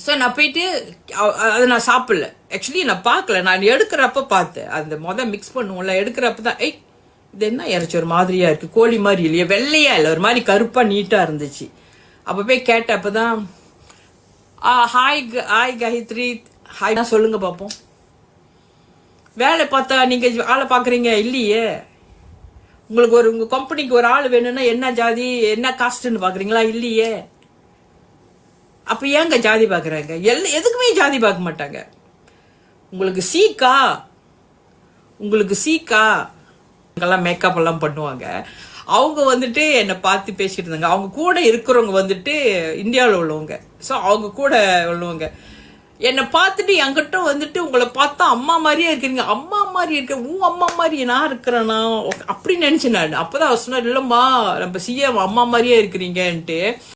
So நான் போயிட்டு அதை நான் சாப்பிடல. ஆக்சுவலி நான் பார்க்கல, நான் எடுக்கிறப்ப பார்த்தேன். அந்த மிக்ஸ் பண்ணுவோம்ல, எடுக்கிறப்ப தான் இது என்ன இறைச்சி ஒரு மாதிரியா இருக்கு, கோழி மாதிரி இல்லையா, வெள்ளையா இல்லை, ஒரு மாதிரி கருப்பா நீட்டா இருந்துச்சு. அப்போ போய் கேட்டேன். அப்பதான் ஹாய் காயத்ரி, ஹாய் தான் சொல்லுங்க பார்ப்போம். வேலை பார்த்தா நீங்க ஆளை பாக்குறீங்க இல்லையே, உங்களுக்கு உங்க கம்பெனிக்கு ஒரு ஆள் வேணும்னா என்ன ஜாதி என்ன காஸ்ட்னு பாக்குறீங்களா இல்லையே, அப்ப ஏங்க ஜாதி பாக்குறாங்க? எதுக்குமே ஜாதி பார்க்க மாட்டாங்க. உங்களுக்கு சீக்கா மேக்கப் எல்லாம் பண்ணுவாங்க. அவங்க வந்துட்டு என்னை பார்த்து பேசிட்டு இருந்தாங்க. அவங்க கூட இருக்கிறவங்க வந்துட்டு இந்தியாவில் உள்ளவங்க. ஸோ அவங்க கூட உள்ளவங்க என்னை பார்த்துட்டு என்கிட்ட வந்துட்டு உங்களை பார்த்தா அம்மா மாதிரியே இருக்கிறீங்க, அம்மா மாதிரி இருக்க, அம்மா மாதிரி நான் இருக்கிறேன்னா அப்படின்னு நினைச்சேன் நான். அப்பதான் அவர் சொன்னார், இல்லம்மா நம்ம சிஎம் அம்மா மாதிரியே இருக்கிறீங்கன்ட்டு.